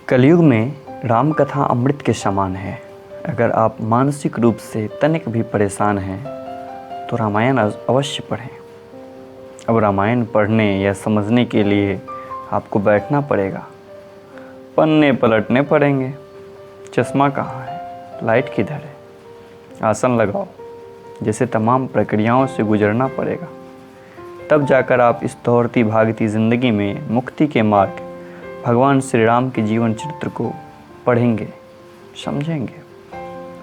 कलयुग में राम कथा अमृत के समान है। अगर आप मानसिक रूप से तनिक भी परेशान हैं तो रामायण अवश्य पढ़ें। अब रामायण पढ़ने या समझने के लिए आपको बैठना पड़ेगा, पन्ने पलटने पड़ेंगे। चश्मा कहाँ है, लाइट किधर है, आसन लगाओ, जैसे तमाम प्रक्रियाओं से गुजरना पड़ेगा। तब जाकर आप इस दौड़ती भागती ज़िंदगी में मुक्ति के मार्ग भगवान श्री राम के जीवन चरित्र को पढ़ेंगे, समझेंगे।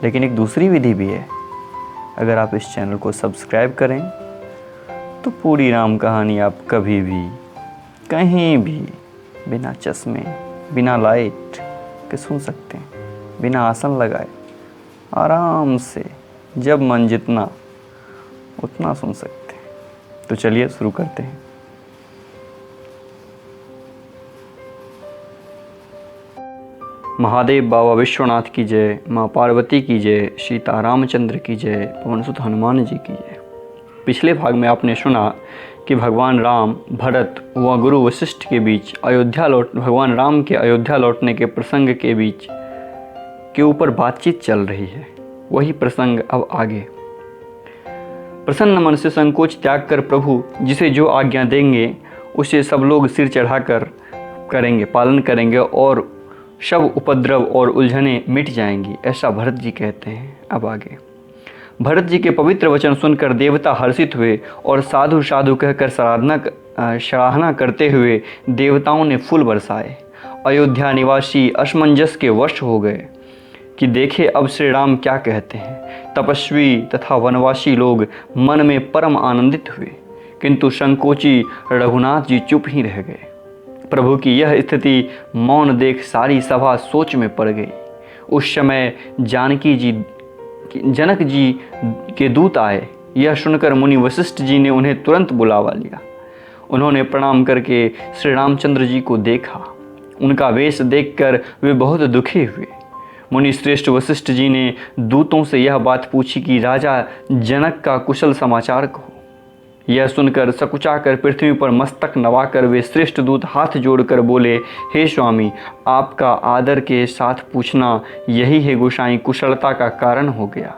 लेकिन एक दूसरी विधि भी है। अगर आप इस चैनल को सब्सक्राइब करें तो पूरी राम कहानी आप कभी भी कहीं भी बिना चश्मे, बिना लाइट के सुन सकते हैं, बिना आसन लगाए आराम से, जब मन जितना उतना सुन सकते हैं। तो चलिए शुरू करते हैं। महादेव बाबा विश्वनाथ की जय, माँ पार्वती की जय, सीता रामचंद्र की जय, पवनसुत हनुमान जी की जय। पिछले भाग में आपने सुना कि भगवान राम, भरत व गुरु वशिष्ठ के बीच भगवान राम के अयोध्या लौटने के प्रसंग के बीच के ऊपर बातचीत चल रही है। वही प्रसंग अब आगे। प्रसन्न मन से संकोच त्याग कर प्रभु जिसे जो आज्ञा देंगे उसे सब लोग सिर चढ़ाकर करेंगे, पालन करेंगे और सब उपद्रव और उलझनें मिट जाएंगी, ऐसा भरत जी कहते हैं। अब आगे। भरत जी के पवित्र वचन सुनकर देवता हर्षित हुए और साधु साधु कहकर सराहना करते हुए देवताओं ने फूल बरसाए। अयोध्या निवासी असमंजस के वश हो गए कि देखे अब श्री राम क्या कहते हैं। तपस्वी तथा वनवासी लोग मन में परम आनंदित हुए, किंतु संकोची रघुनाथ जी चुप ही रह गए। प्रभु की यह स्थिति मौन देख सारी सभा सोच में पड़ गई। उस समय जनक जी के दूत आए। यह सुनकर मुनि वशिष्ठ जी ने उन्हें तुरंत बुलावा लिया। उन्होंने प्रणाम करके श्री रामचंद्र जी को देखा। उनका वेश देखकर वे बहुत दुखी हुए। मुनि श्रेष्ठ वशिष्ठ जी ने दूतों से यह बात पूछी कि राजा जनक का कुशल समाचार कहो। यह सुनकर सकुचाकर पृथ्वी पर मस्तक नवाकर वे श्रेष्ठ दूत हाथ जोड़कर बोले, हे स्वामी, आपका आदर के साथ पूछना यही है गोसाई कुशलता का कारण हो गया।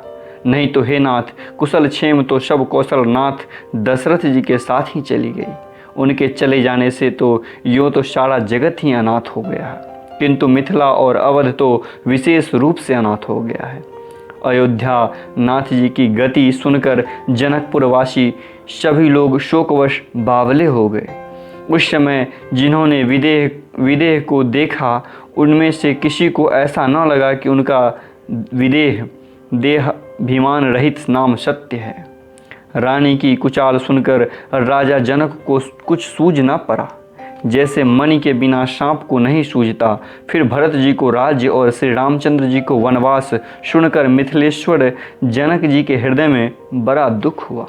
नहीं तो हे नाथ, कुशल क्षेम तो सब कौशल नाथ दशरथ जी के साथ ही चली गई। उनके चले जाने से तो यूँ तो सारा जगत ही अनाथ हो गया है, किंतु मिथिला और अवध तो विशेष रूप से अनाथ हो गया है। अयोध्या नाथ जी की गति सुनकर जनकपुरवासी सभी लोग शोकवश बावले हो गए। उस समय जिन्होंने विदेह को देखा उनमें से किसी को ऐसा न लगा कि उनका देहाभिमान रहित नाम सत्य है। रानी की कुचाल सुनकर राजा जनक को कुछ सूझ न पड़ा, जैसे मणि के बिना सांप को नहीं सूझता। फिर भरत जी को राज्य और श्री रामचंद्र जी को वनवास सुनकर मिथिलेश्वर जनक जी के हृदय में बड़ा दुख हुआ।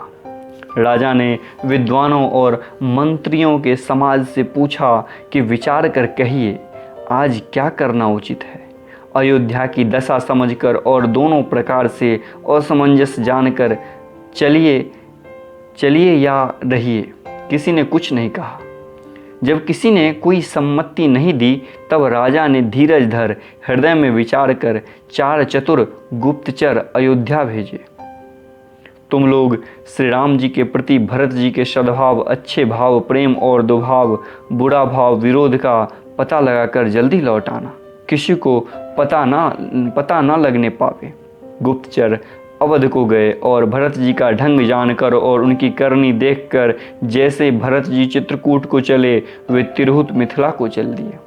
राजा ने विद्वानों और मंत्रियों के समाज से पूछा कि विचार कर कहिए, आज क्या करना उचित है। अयोध्या की दशा समझकर और दोनों प्रकार से असमंजस जानकर चलिए या रहिए, किसी ने कुछ नहीं कहा। जब किसी ने कोई सम्मति नहीं दी तब राजा ने धीरज धर हृदय में विचार कर 4 चतुर गुप्तचर अयोध्या भेजे। तुम लोग श्री राम जी के प्रति भरत जी के सद्भाव, अच्छे भाव, प्रेम और दुभाव, बुरा भाव, विरोध का पता लगाकर जल्दी लौट आना, किसी को पता ना लगने पावे। गुप्तचर अवध को गए और भरत जी का ढंग जानकर और उनकी करनी देखकर जैसे भरत जी चित्रकूट को चले वे तिरहुत मिथिला को चल दिए।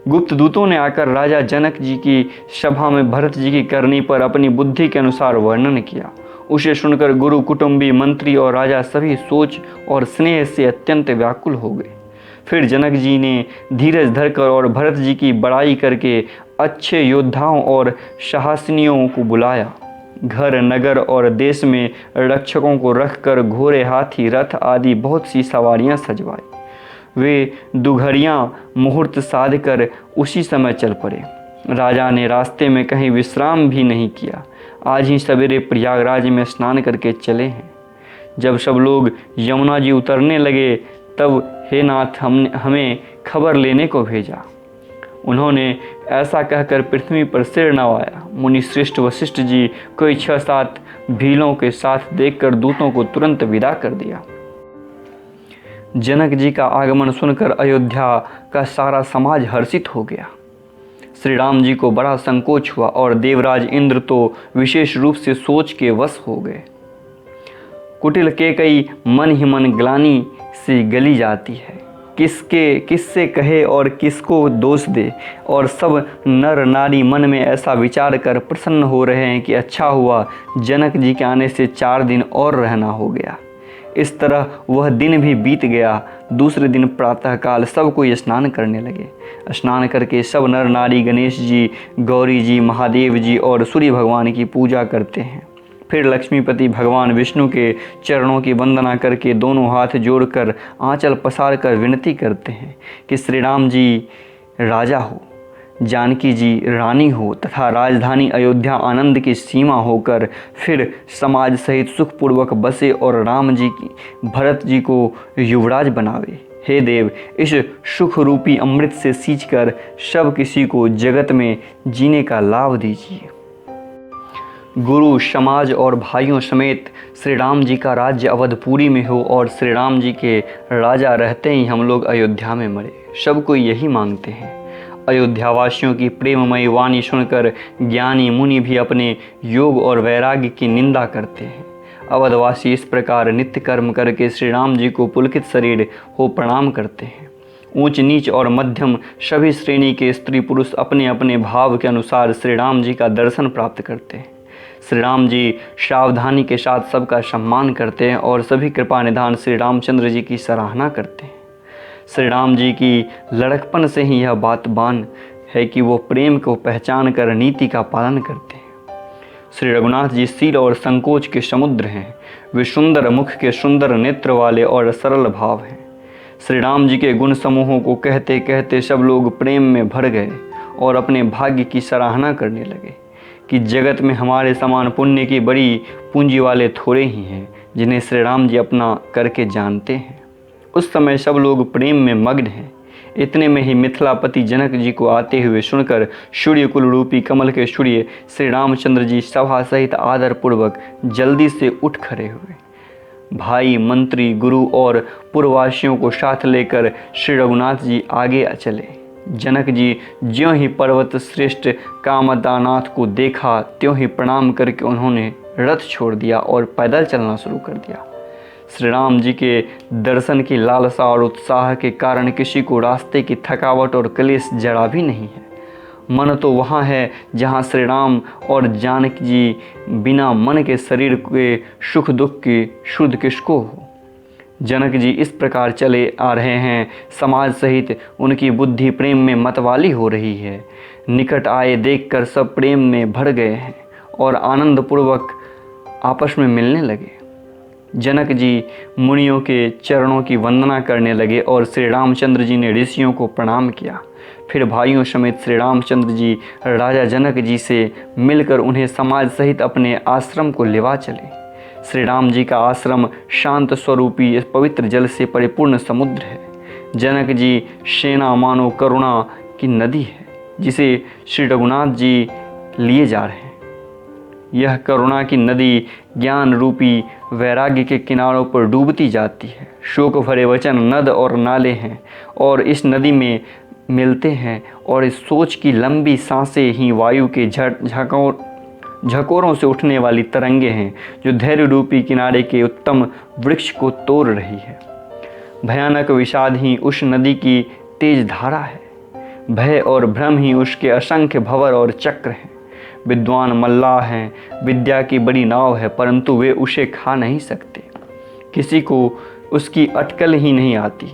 गुप्त दूतों ने आकर राजा जनक जी की सभा में भरत जी की करनी पर अपनी बुद्धि के अनुसार वर्णन किया। उसे सुनकर गुरु, कुटुंबी, मंत्री और राजा सभी सोच और स्नेह से अत्यंत व्याकुल हो गए। फिर जनक जी ने धीरज धरकर और भरत जी की बड़ाई करके अच्छे योद्धाओं और साहसिनियों को बुलाया। घर, नगर और देश में रक्षकों को रखकर घोड़े, हाथी, रथ आदि बहुत सी सवारियां सजवाई। वे दुघड़ियाँ मुहूर्त साध कर उसी समय चल पड़े। राजा ने रास्ते में कहीं विश्राम भी नहीं किया। आज ही सवेरे प्रयागराज में स्नान करके चले हैं। जब सब लोग यमुना जी उतरने लगे तब हे नाथ हमें खबर लेने को भेजा। उन्होंने ऐसा कहकर पृथ्वी पर सिर नवाया। मुनि श्रेष्ठ वशिष्ठ जी कोई 6-7 भीलों के साथ देखकर दूतों को तुरंत विदा कर दिया। जनक जी का आगमन सुनकर अयोध्या का सारा समाज हर्षित हो गया। श्री राम जी को बड़ा संकोच हुआ और देवराज इंद्र तो विशेष रूप से सोच के वश हो गए। कुटिल कैकेयी मन ही मन ग्लानि से गली जाती है, किससे कहे और किसको दोष दे। और सब नर नारी मन में ऐसा विचार कर प्रसन्न हो रहे हैं कि अच्छा हुआ जनक जी के आने से 4 दिन और रहना हो गया। इस तरह वह दिन भी बीत गया। दूसरे दिन प्रातःकाल सब कोई स्नान करने लगे। स्नान करके सब नर नारी गणेश जी, गौरी जी, महादेव जी और सूर्य भगवान की पूजा करते हैं। फिर लक्ष्मीपति भगवान विष्णु के चरणों की वंदना करके दोनों हाथ जोड़कर आंचल पसार कर विनती करते हैं कि श्री राम जी राजा हो, जानकी जी रानी हो तथा राजधानी अयोध्या आनंद की सीमा होकर फिर समाज सहित सुखपूर्वक बसे और राम जी की भरत जी को युवराज बनावे। हे देव, इस सुख रूपी अमृत से सींचकर सब किसी को जगत में जीने का लाभ दीजिए। गुरु, समाज और भाइयों समेत श्री राम जी का राज्य अवधपुरी में हो और श्री राम जी के राजा रहते ही हम लोग अयोध्या में मरे। सब कोई यही मांगते हैं। अयोध्यावासियों की प्रेममयी वाणी सुनकर ज्ञानी मुनि भी अपने योग और वैराग्य की निंदा करते हैं। अवधवासी इस प्रकार नित्य कर्म करके श्री राम जी को पुलकित शरीर हो प्रणाम करते हैं। ऊंच नीच और मध्यम सभी श्रेणी के स्त्री पुरुष अपने अपने भाव के अनुसार श्री राम जी का दर्शन प्राप्त करते हैं। श्री राम जी सावधानी के साथ सबका सम्मान करते हैं और सभी कृपा निधान श्री रामचंद्र जी की सराहना करते हैं। श्री राम जी की लड़कपन से ही यह बात बान है कि वो प्रेम को पहचान कर नीति का पालन करते हैं। श्री रघुनाथ जी शील और संकोच के समुद्र हैं। वे सुंदर मुख के सुंदर नेत्र वाले और सरल भाव हैं। श्री राम जी के गुण समूहों को कहते कहते सब लोग प्रेम में भर गए और अपने भाग्य की सराहना करने लगे कि जगत में हमारे समान पुण्य की बड़ी पूंजी वाले थोड़े ही हैं जिन्हें श्री राम जी अपना करके जानते हैं। उस समय सब लोग प्रेम में मग्न हैं। इतने में ही मिथिलापति जनक जी को आते हुए सुनकर सूर्य कुल रूपी कमल के सूर्य श्री रामचंद्र जी सभा सहित आदर पूर्वक जल्दी से उठ खड़े हुए। भाई, मंत्री, गुरु और पुरवासियों को साथ लेकर श्री रघुनाथ जी आगे चले। जनक जी ज्यों ही पर्वत श्रेष्ठ कामदानाथ को देखा त्यों ही प्रणाम करके उन्होंने रथ छोड़ दिया और पैदल चलना शुरू कर दिया। श्री राम जी के दर्शन की लालसा और उत्साह के कारण किसी को रास्ते की थकावट और क्लेश जरा भी नहीं है। मन तो वहाँ है जहाँ श्री राम और जानकी जी बिना मन के शरीर के सुख दुख की शुद्ध किसको हो। जनक जी इस प्रकार चले आ रहे हैं। समाज सहित उनकी बुद्धि प्रेम में मतवाली हो रही है। निकट आए देखकर सब प्रेम में भर गए हैं और आनंदपूर्वक आपस में मिलने लगे। जनक जी मुनियों के चरणों की वंदना करने लगे और श्री रामचंद्र जी ने ऋषियों को प्रणाम किया। फिर भाइयों समेत श्री रामचंद्र जी राजा जनक जी से मिलकर उन्हें समाज सहित अपने आश्रम को लेवा चले। श्री राम जी का आश्रम शांत स्वरूपी पवित्र जल से परिपूर्ण समुद्र है। जनक जी सेना मानो करुणा की नदी है जिसे श्री रघुनाथ जी लिए जा रहे हैं। यह करुणा की नदी ज्ञान रूपी वैराग्य के किनारों पर डूबती जाती है। शोक भरे वचन नद और नाले हैं और इस नदी में मिलते हैं और इस सोच की लंबी सांसें ही वायु के झकोरों से उठने वाली तरंगे हैं जो धैर्य रूपी किनारे के उत्तम वृक्ष को तोड़ रही है। भयानक विषाद ही उस नदी की तेज धारा है। भय और भ्रम ही उसके असंख्य भंवर और चक्र हैं। विद्वान मल्लाह हैं, विद्या की बड़ी नाव है, परंतु वे उसे खा नहीं सकते। किसी को उसकी अटकल ही नहीं आती।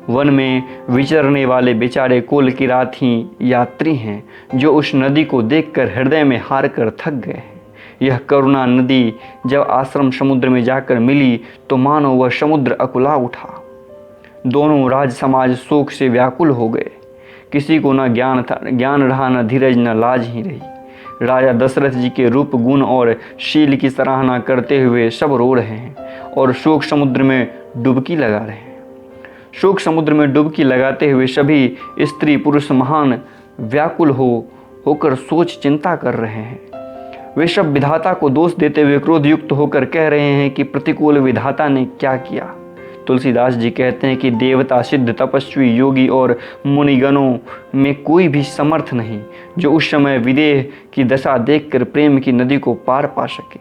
वन में विचरने वाले बेचारे कोल किरात ही यात्री हैं जो उस नदी को देखकर हृदय में हार कर थक गए हैं। यह करुणा नदी जब आश्रम समुद्र में जाकर मिली तो मानो वह समुद्र अकुला उठा। दोनों राज समाज शोक से व्याकुल हो गए। किसी को न ज्ञान रहा, न धीरज, न लाज ही रही। राजा दशरथ जी के रूप गुण और शील की सराहना करते हुए सब रो रहे हैं और शोक समुद्र में डुबकी लगा रहे हैं। शोक समुद्र में डुबकी लगाते हुए सभी स्त्री पुरुष महान व्याकुल होकर सोच चिंता कर रहे हैं। वे सब विधाता को दोष देते हुए क्रोधयुक्त होकर कह रहे हैं कि प्रतिकूल विधाता ने क्या किया। तुलसीदास जी कहते हैं कि देवता, सिद्ध, तपस्वी, योगी और मुनिगणों में कोई भी समर्थ नहीं जो उस समय विदेह की दशा देखकर प्रेम की नदी को पार पा सके।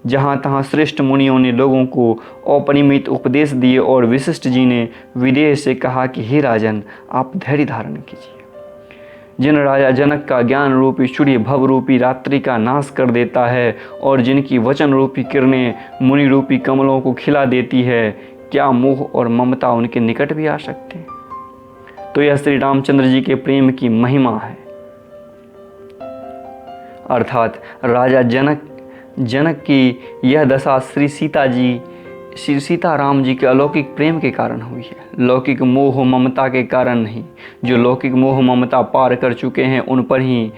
जहाँ तहाँ श्रेष्ठ मुनियों ने लोगों को अपरिमित उपदेश दिए और वशिष्ठ जी ने विदेह से कहा कि हे राजन, आप धैर्य धारण कीजिए। जिन राजा जनक का ज्ञान रूपी सूर्य भव रूपी रात्रि का नाश कर देता है और जिनकी वचन रूपी किरणें मुनि रूपी कमलों को खिला देती है, क्या मोह और ममता उनके निकट भी आ सकते? तो यह श्री रामचंद्र जी के प्रेम की महिमा है। अर्थात राजा जनक की यह दशा श्री सीताराम जी के अलौकिक प्रेम के कारण हुई है, लौकिक मोह ममता के कारण नहीं। जो लौकिक मोह ममता पार कर चुके हैं उन पर ही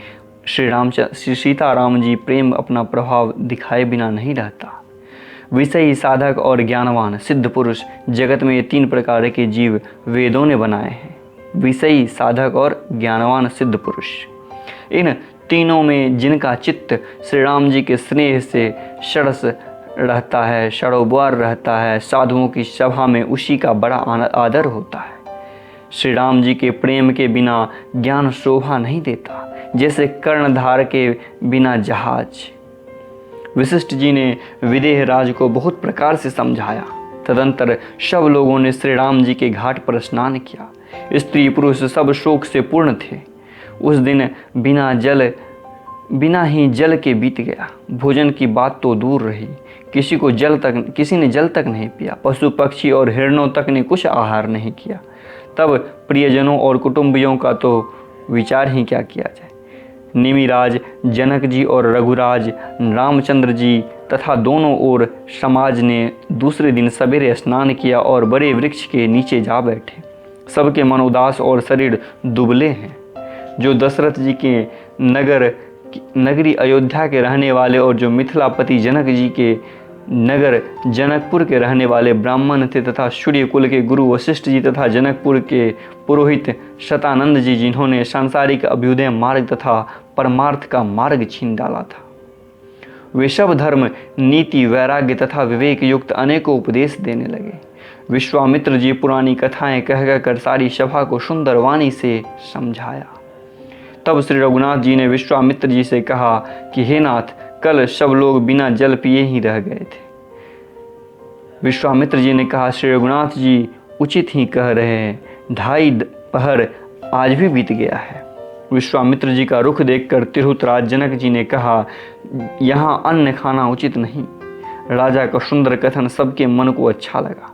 श्री सीताराम जी प्रेम अपना प्रभाव दिखाए बिना नहीं रहता। विषयी, साधक और ज्ञानवान सिद्ध पुरुष, जगत में ये 3 प्रकार के जीव वेदों ने बनाए हैं। विषयी, साधक और ज्ञानवान सिद्ध पुरुष, इन तीनों में जिनका चित्त श्री राम जी के स्नेह से षड़स रहता है, सरोबार रहता है, साधुओं की सभा में उसी का बड़ा आदर होता है। श्री राम जी के प्रेम के बिना ज्ञान शोभा नहीं देता, जैसे कर्णधार के बिना जहाज। वशिष्ठ जी ने विदेह राज को बहुत प्रकार से समझाया। तदंतर सब लोगों ने श्री राम जी के घाट पर स्नान किया। स्त्री पुरुष सब शोक से पूर्ण थे। उस दिन बिना ही जल के बीत गया। भोजन की बात तो दूर रही, किसी ने जल तक नहीं पिया। पशु पक्षी और हिरणों तक ने कुछ आहार नहीं किया। तब प्रियजनों और कुटुंबियों का तो विचार ही क्या किया जाए। निमिराज जनक जी और रघुराज रामचंद्र जी तथा दोनों ओर समाज ने दूसरे दिन सवेरे स्नान किया और बड़े वृक्ष के नीचे जा बैठे। सबके मन उदास और शरीर दुबले हैं। जो दशरथ जी के नगरी अयोध्या के रहने वाले और जो मिथिलापति जनक जी के नगर जनकपुर के रहने वाले ब्राह्मण थे तथा सूर्य कुल के गुरु वशिष्ठ जी तथा जनकपुर के पुरोहित शतानंद जी, जिन्होंने सांसारिक अभ्युदय मार्ग तथा परमार्थ का मार्ग छीन डाला था, वे सब धर्म, नीति, वैराग्य तथा विवेक युक्त अनेकों उपदेश देने लगे। विश्वामित्र जी पुरानी कथाएं कह कर सारी सभा को सुंदर वाणी से समझाया। तब श्री रघुनाथ जी ने विश्वामित्र जी से कहा कि हे नाथ, कल सब लोग बिना जल पिए ही रह गए थे। विश्वामित्र जी ने कहा, श्री रघुनाथ जी उचित ही कह रहे हैं, 2.5 पहर आज भी बीत गया है। विश्वामित्र जी का रुख देखकर तिरहुतराज जनक जी ने कहा, यहाँ अन्न खाना उचित नहीं। राजा का सुंदर कथन सबके मन को अच्छा लगा।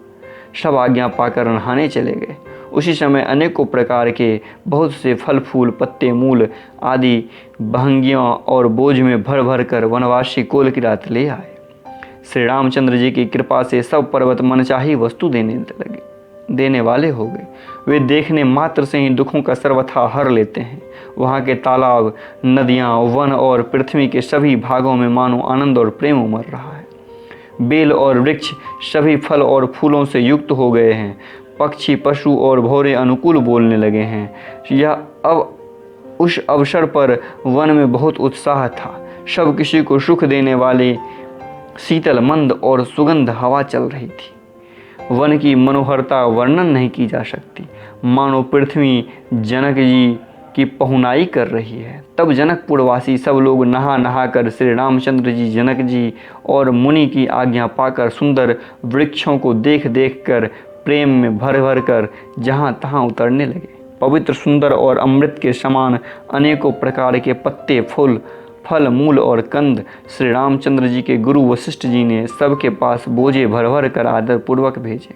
सब आज्ञा पाकर नहाने चले गए। उसी समय अनेकों प्रकार के बहुत से फल फूल, पत्ते, मूल आदि बहंगियों और बोझ में भर भर कर वनवासी कोलकिरात ले आए। श्री रामचंद्र जी की कृपा से सब पर्वत मनचाही वस्तु देने वाले हो गए। वे देखने मात्र से ही दुखों का सर्वथा हर लेते हैं। वहाँ के तालाब, नदियाँ, वन और पृथ्वी के सभी भागों में मानो आनंद और प्रेम उमड़ रहा है। बेल और वृक्ष सभी फल और फूलों से युक्त हो गए हैं। पक्षी, पशु और भौरे अनुकूल बोलने लगे हैं। यह अब उस अवसर पर वन में बहुत उत्साह था। सब किसी को सुख देने वाले शीतल, मंद और सुगंध हवा चल रही थी। वन की मनोहरता वर्णन नहीं की जा सकती। मानो पृथ्वी जनक जी की पहुनाई कर रही है। तब जनकपुरवासी सब लोग नहा नहा कर श्री रामचंद्र जी, जनक जी और मुनि की आज्ञा पाकर सुंदर वृक्षों को देख देख कर प्रेम में भर भर कर जहाँ तहाँ उतरने लगे। पवित्र, सुंदर और अमृत के समान अनेकों प्रकार के पत्ते, फूल, फल, मूल और कंद श्री रामचंद्र जी के गुरु वशिष्ठ जी ने सबके पास बोझे भर भर कर आदर पूर्वक भेजे।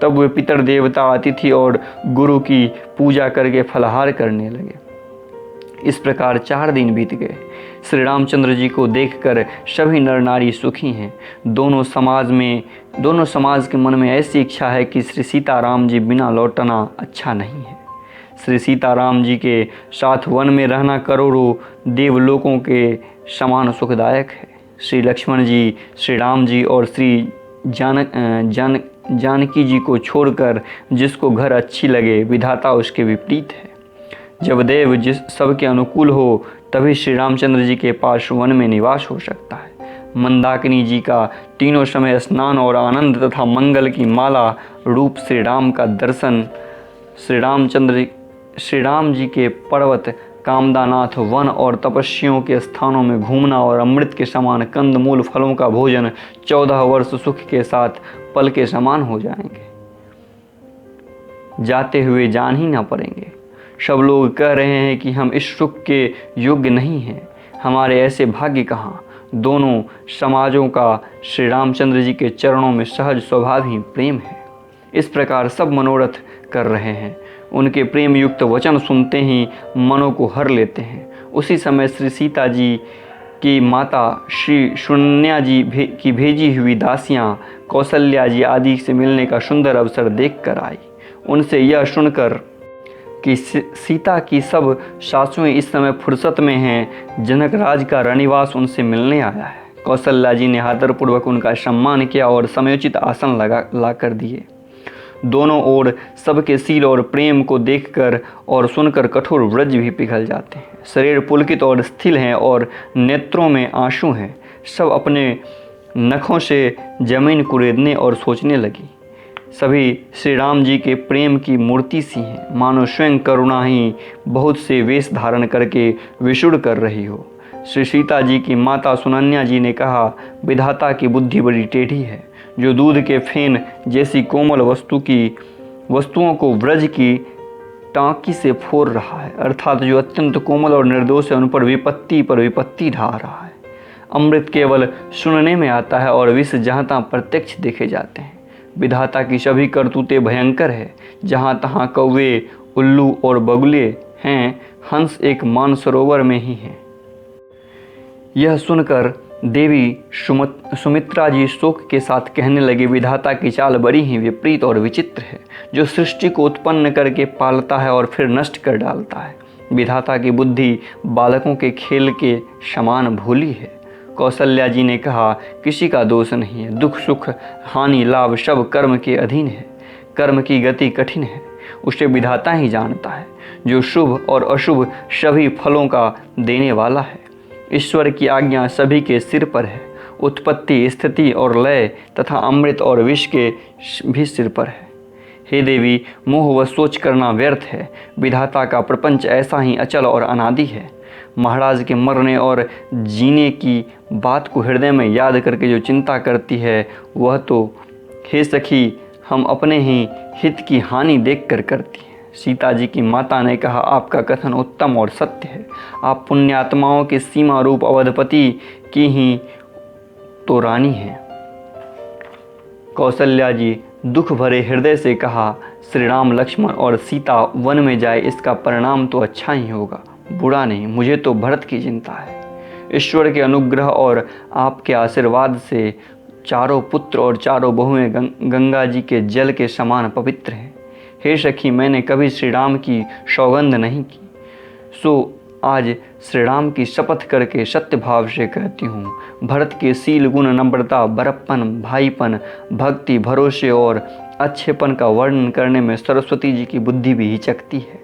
तब वे पितर, देवता, अतिथि और गुरु की पूजा करके फलाहार करने लगे। इस प्रकार 4 दिन बीत गए। श्री रामचंद्र जी को देखकर सभी नर नारी सुखी हैं। दोनों समाज के मन में ऐसी इच्छा है कि श्री सीताराम जी बिना लौटना अच्छा नहीं है। श्री सीताराम जी के साथ वन में रहना करोड़ों देवलोकों के समान सुखदायक है। श्री लक्ष्मण जी, श्री राम जी और श्री जानकी जी को छोड़कर जिसको घर अच्छी लगे, विधाता उसके विपरीत है। जब देव जिस सबके अनुकूल हो तभी श्री रामचंद्र जी के पास वन में निवास हो सकता है। मंदाकिनी जी का तीनों समय स्नान और आनंद तथा मंगल की माला रूप श्री राम का दर्शन, श्री राम जी के पर्वत कामदानाथ वन और तपस्वियों के स्थानों में घूमना और अमृत के समान कंदमूल फलों का भोजन 14 वर्ष सुख के साथ पल के समान हो जाएंगे, जाते हुए जान ही ना पड़ेंगे। सब लोग कह रहे हैं कि हम इस सुख के योग्य नहीं हैं, हमारे ऐसे भाग्य कहाँ। दोनों समाजों का श्री रामचंद्र जी के चरणों में सहज स्वभाव ही प्रेम है। इस प्रकार सब मनोरथ कर रहे हैं। उनके प्रेम युक्त वचन सुनते ही मनों को हर लेते हैं। उसी समय श्री सीता जी की माता श्री शून्या जी की भेजी हुई दासियां कौशल्या जी आदि से मिलने का सुंदर अवसर देख कर आई। उनसे यह सुनकर कि सीता की सब सासुएं इस समय फुर्सत में हैं, जनक राज का रनिवास उनसे मिलने आया है। कौशल्या जी ने आदरपूर्वक उनका सम्मान किया और समयोचित आसन ला कर दिए। दोनों ओर सबके शील और प्रेम को देखकर और सुनकर कठोर व्रज भी पिघल जाते हैं। शरीर पुलकित और स्थिर हैं और नेत्रों में आंसू हैं। सब अपने नखों से जमीन कुरेदने और सोचने लगी। सभी श्री राम जी के प्रेम की मूर्ति सी हैं, मानो स्वयं करुणा ही बहुत से वेश धारण करके विषुड़ कर रही हो। श्री सीता जी की माता सुनन्या जी ने कहा, विधाता की बुद्धि बड़ी टेढ़ी है, जो दूध के फेन जैसी कोमल वस्तुओं को व्रज की टाँकी से फोड़ रहा है, अर्थात जो अत्यंत कोमल और निर्दोष है उन पर विपत्ति ढा रहा है। अमृत केवल सुनने में आता है और विष जहाँ तहाँ प्रत्यक्ष देखे जाते हैं। विधाता की सभी करतूतें भयंकर है। जहाँ तहाँ कौवे, उल्लू और बगुले हैं, हंस एक मानसरोवर में ही हैं। यह सुनकर देवी सुमित्रा जी शोक के साथ कहने लगी, विधाता की चाल बड़ी ही विपरीत और विचित्र है, जो सृष्टि को उत्पन्न करके पालता है और फिर नष्ट कर डालता है। विधाता की बुद्धि बालकों के खेल के समान भोली है। कौशल्या जी ने कहा, किसी का दोष नहीं है, दुख सुख हानि लाभ सब कर्म के अधीन है। कर्म की गति कठिन है, उसे विधाता ही जानता है, जो शुभ और अशुभ सभी फलों का देने वाला है। ईश्वर की आज्ञा सभी के सिर पर है। उत्पत्ति, स्थिति और लय तथा अमृत और विष के भी सिर पर है। हे देवी, मोह व सोच करना व्यर्थ है। विधाता का प्रपंच ऐसा ही अचल और अनादि है। महाराज के मरने और जीने की बात को हृदय में याद करके जो चिंता करती है, वह तो हे सखी हम अपने ही हित की हानि देखकर करती है। सीता जी की माता ने कहा, आपका कथन उत्तम और सत्य है। आप पुण्यात्माओं के सीमा रूप अवधपति की ही तो रानी हैं। कौशल्या जी दुख भरे हृदय से कहा, श्री राम लक्ष्मण और सीता वन में जाए, इसका परिणाम तो अच्छा ही होगा, बुरा नहीं। मुझे तो भरत की चिंता है। ईश्वर के अनुग्रह और आपके आशीर्वाद से चारों पुत्र और चारों बहुएं गंगा जी के जल के समान पवित्र हैं। हे सखी, मैंने कभी श्री राम की सौगंध नहीं की, सो आज श्री राम की शपथ करके सत्य भाव से कहती हूँ। भरत के शील गुण, नम्रता, बरप्पन, भाईपन, भक्ति, भरोसे और अच्छेपन का वर्णन करने में सरस्वती जी की बुद्धि भी हिचकती है।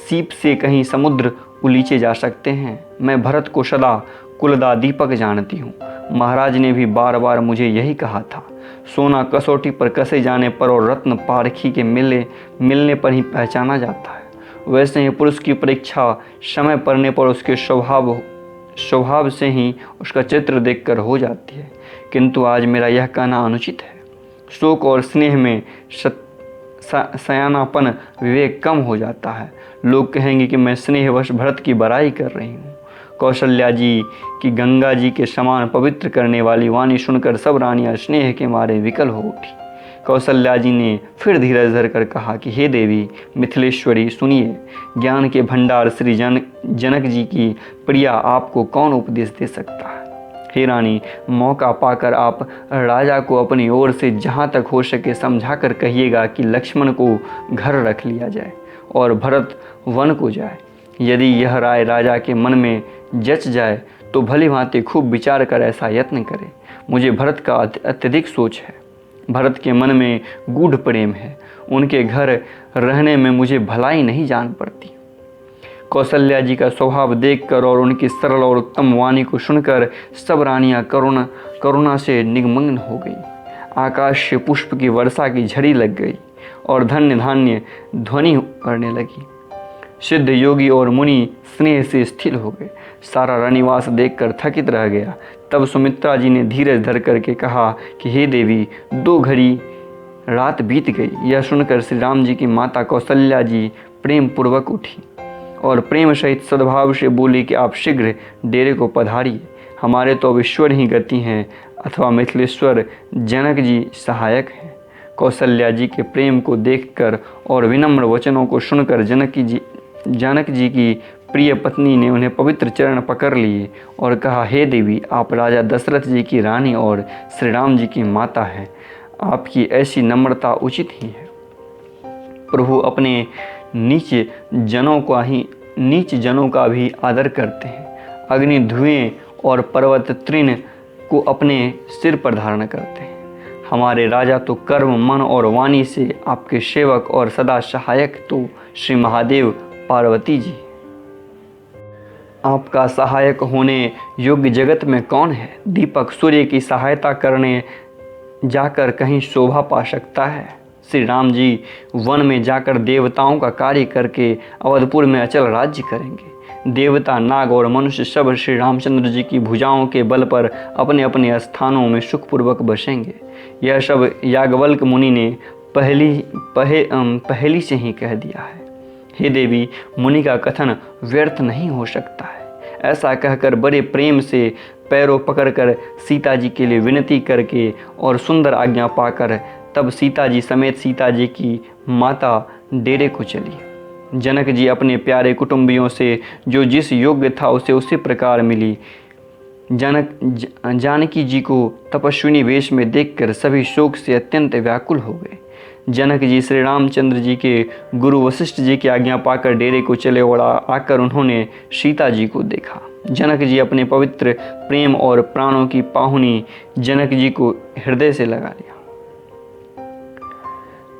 सीप से कहीं समुद्र उलीचे जा सकते हैं। मैं भरत को सदा कुलदा दीपक जानती हूँ। महाराज ने भी बार बार मुझे यही कहा था। सोना कसौटी पर कसे जाने पर और रत्न पारखी के मिलने पर ही पहचाना जाता है, वैसे ही पुरुष की परीक्षा समय पड़ने पर उसके स्वभाव से ही उसका चित्र देखकर हो जाती है। किंतु आज मेरा यह कहना अनुचित है। शोक और स्नेह में सयानापन विवेक कम हो जाता है। लोग कहेंगे कि मैं स्नेहवश भरत की बड़ाई कर रही हूँ। कौशल्या जी की गंगा जी के समान पवित्र करने वाली वाणी सुनकर सब रानियां स्नेह के मारे विकल हो उठी। कौशल्या जी ने फिर धीरज धरकर कहा कि हे देवी मिथिलेश्वरी, सुनिए, ज्ञान के भंडार श्री जनक जी की प्रिया आपको कौन उपदेश दे सकता है। हे रानी, मौका पाकर आप राजा को अपनी ओर से जहाँ तक हो सके समझा कर कहिएगा कि लक्ष्मण को घर रख लिया जाए और भरत वन को जाए। यदि यह राय राजा के मन में जच जाए तो भली भांति खूब विचार कर ऐसा यत्न करे। मुझे भरत का अत्यधिक सोच है। भरत के मन में गूढ़ प्रेम है। उनके घर रहने में मुझे भलाई नहीं जान पड़ती। कौशल्या जी का स्वभाव देखकर और उनकी सरल और उत्तम वाणी को सुनकर सब रानियां करुणा से निमग्न हो गई। आकाश से पुष्प की वर्षा की झड़ी लग गई और धन्य धान्य ध्वनि करने लगी। सिद्ध योगी और मुनि स्नेह से स्थिर हो गए। सारा रनिवास देखकर थकित रह गया। तब सुमित्रा जी ने धीरज धर करके कहा कि हे देवी, 2 घड़ी रात बीत गई। यह सुनकर श्री राम जी की माता कौशल्या जी प्रेम पूर्वक उठी और प्रेम सहित सद्भाव से बोली कि आप शीघ्र डेरे को पधारिए। हमारे तो अब ईश्वर ही गति हैं अथवा मिथिलेश्वर जनक जी सहायक हैं। कौशल्या जी के प्रेम को देखकर और विनम्र वचनों को सुनकर जनक जी की प्रिय पत्नी ने उन्हें पवित्र चरण पकड़ लिए और कहा, हे देवी, आप राजा दशरथ जी की रानी और श्री राम जी की माता हैं। आपकी ऐसी नम्रता उचित ही है। प्रभु अपने नीच जनों का भी आदर करते हैं। अग्नि, धुएं और पर्वत तृण को अपने सिर पर धारण करते हैं। हमारे राजा तो कर्म, मन और वाणी से आपके सेवक और सदा सहायक तो श्री महादेव पार्वती जी। आपका सहायक होने योग्य जगत में कौन है? दीपक सूर्य की सहायता करने जाकर कहीं शोभा पा सकता है? श्री राम जी वन में जाकर देवताओं का कार्य करके अवधपुर में अचल राज्य करेंगे। देवता, नाग और मनुष्य सब श्री रामचंद्र जी की भुजाओं के बल पर अपने अपने स्थानों में सुखपूर्वक बसेंगे। यह सब याज्ञवल्क्य मुनि ने पहली से ही कह दिया है। हे देवी, मुनि का कथन व्यर्थ नहीं हो सकता है। ऐसा कहकर बड़े प्रेम से पैरों पकड़कर सीता जी के लिए विनती करके और सुंदर आज्ञा पाकर तब सीता जी समेत सीता जी की माता डेरे को चली। जनक जी अपने प्यारे कुटुंबियों से जो जिस योग्य था उसे उसी प्रकार मिली। जानकी जी को तपस्विनी वेश में देखकर सभी शोक से अत्यंत व्याकुल हो गए। जनक जी श्री रामचंद्र जी के गुरु वशिष्ठ जी की आज्ञा पाकर डेरे को चले और आकर उन्होंने सीता जी को देखा। जनक जी अपने पवित्र प्रेम और प्राणों की पाहुनी जनक जी को हृदय से लगा लिया।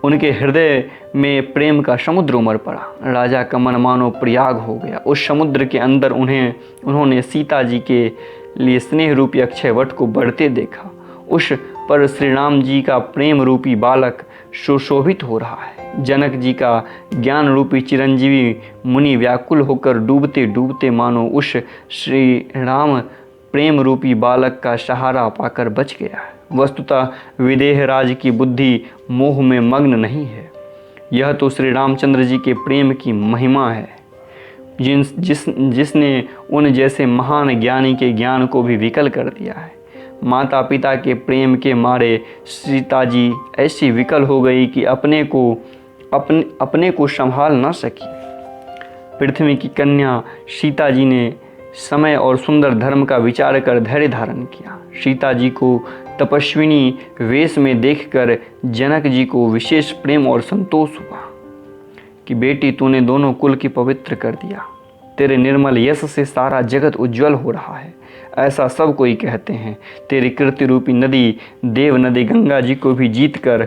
उनके हृदय में प्रेम का समुद्र उमड़ पड़ा। राजा का मन मानो प्रयाग हो गया। उस समुद्र के अंदर उन्होंने सीता जी के लिए स्नेह रूपी अक्षय वट को बढ़ते देखा। उस पर श्री राम जी का प्रेम रूपी बालक सुशोभित हो रहा है। जनक जी का ज्ञान रूपी चिरंजीवी मुनि व्याकुल होकर डूबते डूबते मानो उस श्री राम प्रेम रूपी बालक का सहारा पाकर बच गया है। वस्तुतः विदेह राज की बुद्धि मोह में मग्न नहीं है। यह तो श्री रामचंद्र जी के प्रेम की महिमा है जिसने उन जैसे महान ज्ञानी के ज्ञान को भी विकल कर दिया है। माता पिता के प्रेम के मारे सीता जी ऐसी विकल हो गई कि अपने को संभाल न सकी। पृथ्वी की कन्या सीता जी ने समय और सुंदर धर्म का विचार कर धैर्य धारण किया। सीता जी को तपस्विनी वेश में देखकर जनक जी को विशेष प्रेम और संतोष हुआ कि बेटी, तूने दोनों कुल की पवित्र कर दिया। तेरे निर्मल यश से सारा जगत उज्जवल हो रहा है, ऐसा सब कोई कहते हैं। तेरी कीर्ति रूपी नदी देव नदी गंगा जी को भी जीत कर,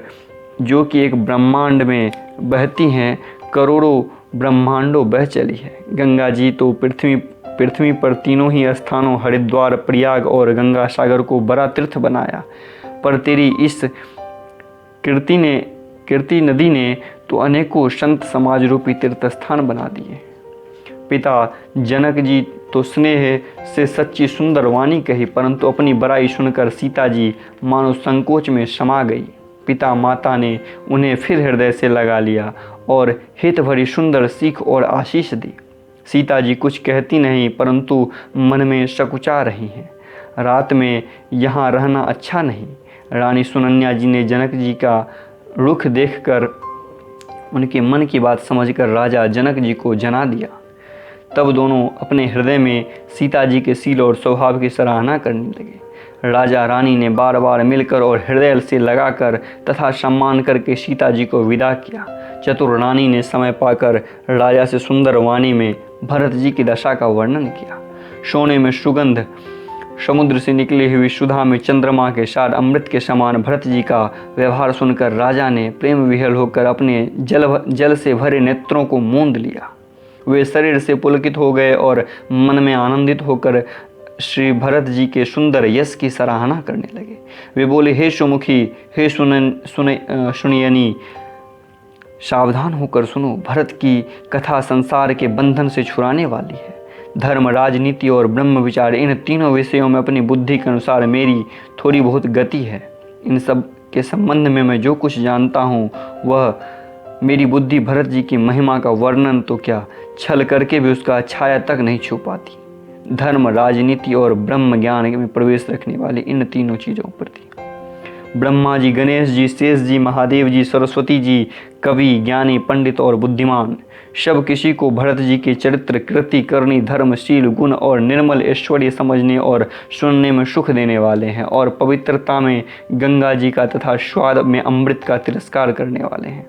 जो कि एक ब्रह्मांड में बहती हैं, करोड़ों ब्रह्मांडों बह चली है। गंगा जी तो पृथ्वी पर तीनों ही स्थानों हरिद्वार, प्रयाग और गंगा सागर को बड़ा तीर्थ बनाया, पर तेरी इस कीर्ति नदी ने तो अनेकों संत समाज रूपी तीर्थ स्थान बना दिए। पिता जनक जी तो स्नेह से सच्ची सुंदर वाणी कही, परंतु अपनी बड़ाई सुनकर सीता जी मानो संकोच में समा गई। पिता माता ने उन्हें फिर हृदय से लगा लिया और हित भरी सुंदर सीख और आशीष दी। सीता जी कुछ कहती नहीं, परंतु मन में सकुचा रही हैं। रात में यहाँ रहना अच्छा नहीं। रानी सुनन्या जी ने जनक जी का रुख देखकर उनके मन की बात समझकर राजा जनक जी को जना दिया। तब दोनों अपने हृदय में सीता जी के शील और स्वभाव की सराहना करने लगे। राजा रानी ने बार बार मिलकर और हृदय से लगाकर तथा सम्मान करके सीता जी को विदा किया। चतुर रानी ने समय पाकर राजा से सुंदर वाणी में भरत जी की दशा का वर्णन किया। सोने में सुगंध, समुद्र से निकली हुई सुधा में चंद्रमा के साथ अमृत के समान भरत जी का व्यवहार सुनकर राजा ने प्रेम विह्वल होकर अपने जल से भरे नेत्रों को मूंद लिया। वे शरीर से पुलकित हो गए और मन में आनंदित होकर श्री भरत जी के सुंदर यश की सराहना करने लगे। वे बोले, हे सुमुखी, हे सुनयनी, सावधान होकर सुनो। भरत की कथा संसार के बंधन से छुड़ाने वाली है। धर्म, राजनीति और ब्रह्म विचार, इन तीनों विषयों में अपनी बुद्धि के अनुसार मेरी थोड़ी बहुत गति है। इन सब के संबंध में मैं जो कुछ जानता हूँ वह मेरी बुद्धि भरत जी की महिमा का वर्णन तो क्या, छल करके भी उसका छाया तक नहीं छू पाती। धर्म, राजनीति और ब्रह्म ज्ञान में प्रवेश रखने वाली इन तीनों चीज़ों प्रति ब्रह्मा जी, गणेश जी, शेष जी, महादेव जी, सरस्वती जी, कवि, ज्ञानी, पंडित और बुद्धिमान, सब किसी को भरत जी के चरित्र, कृति, करनी, धर्मशील, गुण और निर्मल ऐश्वर्य समझने और सुनने में सुख देने वाले हैं और पवित्रता में गंगा जी का तथा स्वाद में अमृत का तिरस्कार करने वाले हैं।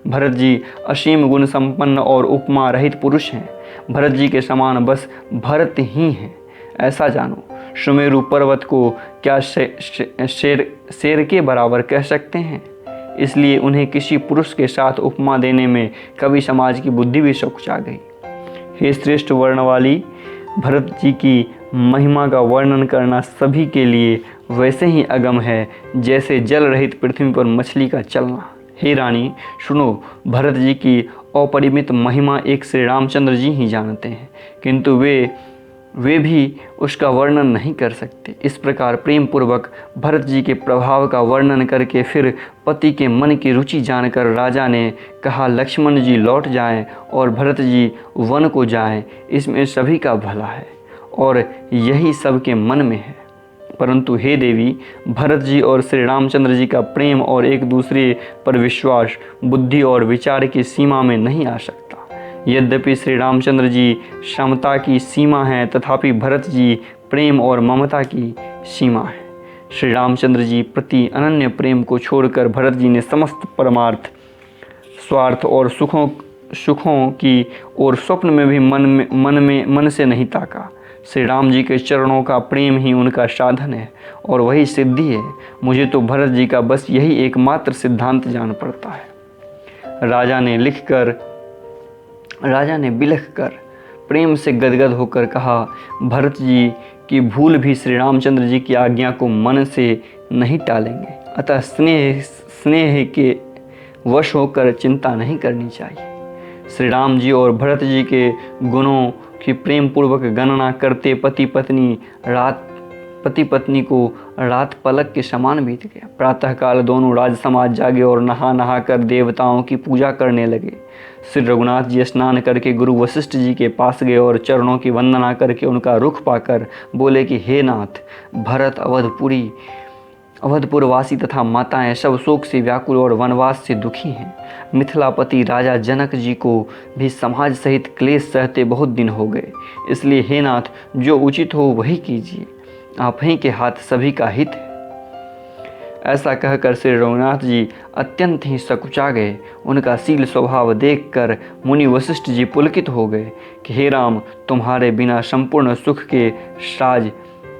भरत जी असीम गुण संपन्न और उपमा रहित पुरुष हैं। भरत जी के समान बस भरत ही हैं, ऐसा जानो। सुमेरु पर्वत को क्या शेर के बराबर कह सकते हैं? इसलिए उन्हें किसी पुरुष के साथ उपमा देने में कवि समाज की बुद्धि भी सकुचा गई। हे श्रेष्ठ वर्ण वाली, भरत जी की महिमा का वर्णन करना सभी के लिए वैसे ही अगम है जैसे जल रहित पृथ्वी पर मछली का चलना। हे रानी सुनो, भरत जी की अपरिमित महिमा एक श्री रामचंद्र जी ही जानते हैं, किंतु वे भी उसका वर्णन नहीं कर सकते। इस प्रकार प्रेम पूर्वक भरत जी के प्रभाव का वर्णन करके फिर पति के मन की रुचि जानकर राजा ने कहा, लक्ष्मण जी लौट जाएं और भरत जी वन को जाएं, इसमें सभी का भला है और यही सबके मन में है। परंतु हे देवी, भरत जी और श्री रामचंद्र जी का प्रेम और एक दूसरे पर विश्वास बुद्धि और विचार की सीमा में नहीं आ सकता। यद्यपि श्री रामचंद्र जी समता की सीमा है, तथापि भरत जी प्रेम और ममता की सीमा है। श्री रामचंद्र जी प्रति अनन्य प्रेम को छोड़कर भरत जी ने समस्त परमार्थ, स्वार्थ और सुखों की और स्वप्न में भी मन से नहीं ताका। श्री राम जी के चरणों का प्रेम ही उनका साधन है और वही सिद्धि है। मुझे तो भरत जी का बस यही एकमात्र सिद्धांत जान पड़ता है। राजा ने बिलख कर प्रेम से गदगद होकर कहा, भरत जी की भूल भी श्री रामचंद्र जी की आज्ञा को मन से नहीं टालेंगे, अतः स्नेह के वश होकर चिंता नहीं करनी चाहिए। श्री राम जी और भरत जी के गुणों की प्रेम पूर्वक गणना करते पति पत्नी को रात पलक के समान बीत गया। प्रातःकाल दोनों राज समाज जागे और नहा कर देवताओं की पूजा करने लगे। श्री रघुनाथ जी स्नान करके गुरु वशिष्ठ जी के पास गए और चरणों की वंदना करके उनका रुख पाकर बोले कि हे नाथ, भरत अवधपुरवासी तथा माताएं सब शोक से व्याकुल और वनवास से दुखी हैं। मिथिलापति राजा जनक जी को भी समाज सहित क्लेश सहते बहुत दिन हो गए। इसलिए हे नाथ, जो उचित हो वही कीजिए, आप ही के हाथ सभी का हित है। ऐसा कहकर श्री रघुनाथ जी अत्यंत ही सकुचा गए। उनका शील स्वभाव देखकर मुनि वशिष्ठ जी पुलकित हो गए कि हे राम, तुम्हारे बिना संपूर्ण सुख के साज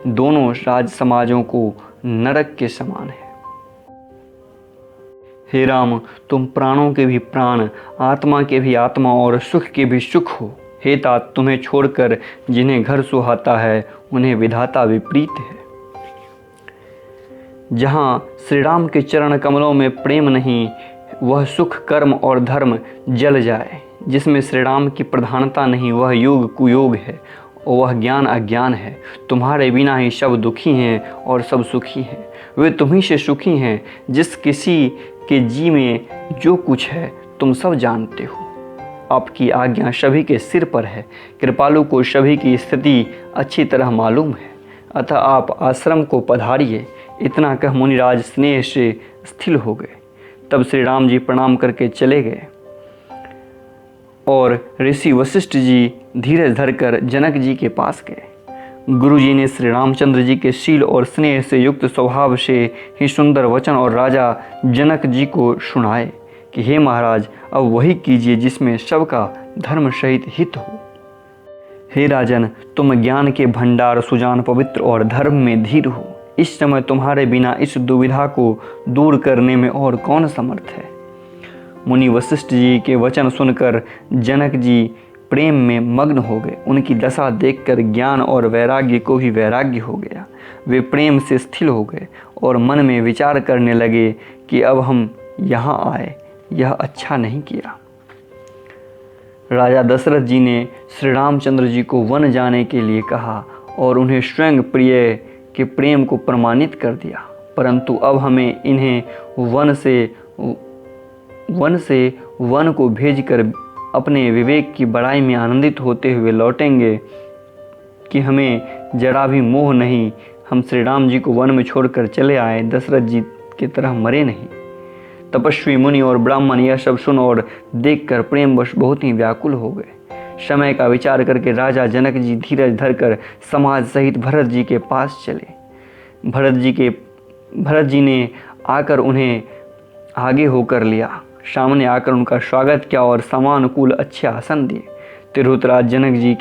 दोनों राज समाजों को नरक के समान है। हे राम, तुम प्राणों के भी प्राण, आत्मा के भी आत्मा और सुख के भी सुख हो। हे तात, तुम्हें छोड़कर जिन्हें घर सुहाता है उन्हें विधाता विपरीत है। जहाँ श्री राम के चरण कमलों में प्रेम नहीं, वह सुख कर्म और धर्म जल जाए। जिसमें श्री राम की प्रधानता नहीं, वह योग कुयोग है और वह ज्ञान अज्ञान है। तुम्हारे बिना ही सब दुखी हैं और सब सुखी हैं। वे तुम्ही से सुखी हैं। जिस किसी के जी में जो कुछ है तुम सब जानते हो। आपकी आज्ञा सभी के सिर पर है। कृपालु को सभी की स्थिति अच्छी तरह मालूम है, अतः आप आश्रम को पधारिए। इतना कह मुनिराज स्नेह से स्थिर हो गए। तब श्री राम जी प्रणाम करके चले गए और ऋषि वशिष्ठ जी धीरज धरकर जनक जी के पास गए। गुरु जी ने श्री रामचंद्र जी के शील और स्नेह से युक्त स्वभाव से ही सुंदर वचन और राजा जनक जी को सुनाए कि हे महाराज, अब वही कीजिए जिसमें सबका धर्म सहित हित हो। हे राजन, तुम ज्ञान के भंडार, सुजान, पवित्र और धर्म में धीर हो। इस समय तुम्हारे बिना इस दुविधा को दूर करने में और कौन समर्थ है। मुनि वशिष्ठ जी के वचन सुनकर जनक जी प्रेम में मग्न हो गए। उनकी दशा देखकर ज्ञान और वैराग्य को भी वैराग्य हो गया। वे प्रेम से स्थिर हो गए और मन में विचार करने लगे कि अब हम यहाँ आए, यह अच्छा नहीं किया। राजा दशरथ जी ने श्री रामचंद्र जी को वन जाने के लिए कहा और उन्हें स्वयं प्रिय के प्रेम को प्रमाणित कर दिया, परंतु अब हमें इन्हें वन को भेजकर अपने विवेक की बड़ाई में आनंदित होते हुए लौटेंगे कि हमें जरा भी मोह नहीं, हम श्री राम जी को वन में छोड़कर चले आए, दशरथ जी की तरह मरे नहीं। तपस्वी मुनि और ब्राह्मण यह सब सुन और देखकर प्रेमवश बहुत ही व्याकुल हो गए। समय का विचार करके राजा जनक जी धीरज धरकर समाज सहित भरत जी के पास चले। भरत जी ने आकर उन्हें आगे होकर लिया, सामने आकर उनका स्वागत किया और समानुकूल अच्छे आसन दिए। तिरहुतराज जनक जी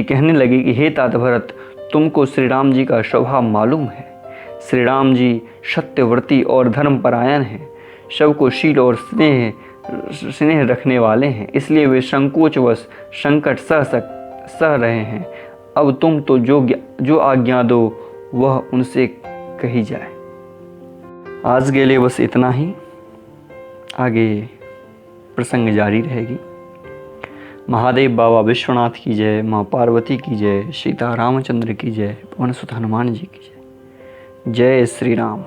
कहने लगे कि हे तात भरत, तुमको श्री राम जी का स्वभाव मालूम है। श्री राम जी सत्यव्रती और धर्मपरायण हैं, सबको शील और स्नेह रखने वाले हैं, इसलिए वे संकोचवश संकट सह रहे हैं। अब तुम तो जो आज्ञा दो वह उनसे कही जाए। आज के लिए बस इतना ही, आगे प्रसंग जारी रहेगी। महादेव बाबा विश्वनाथ की जय, माँ पार्वती की जय, सीता रामचंद्र की जय, पवन सुत हनुमान जी की जय। जय श्री राम।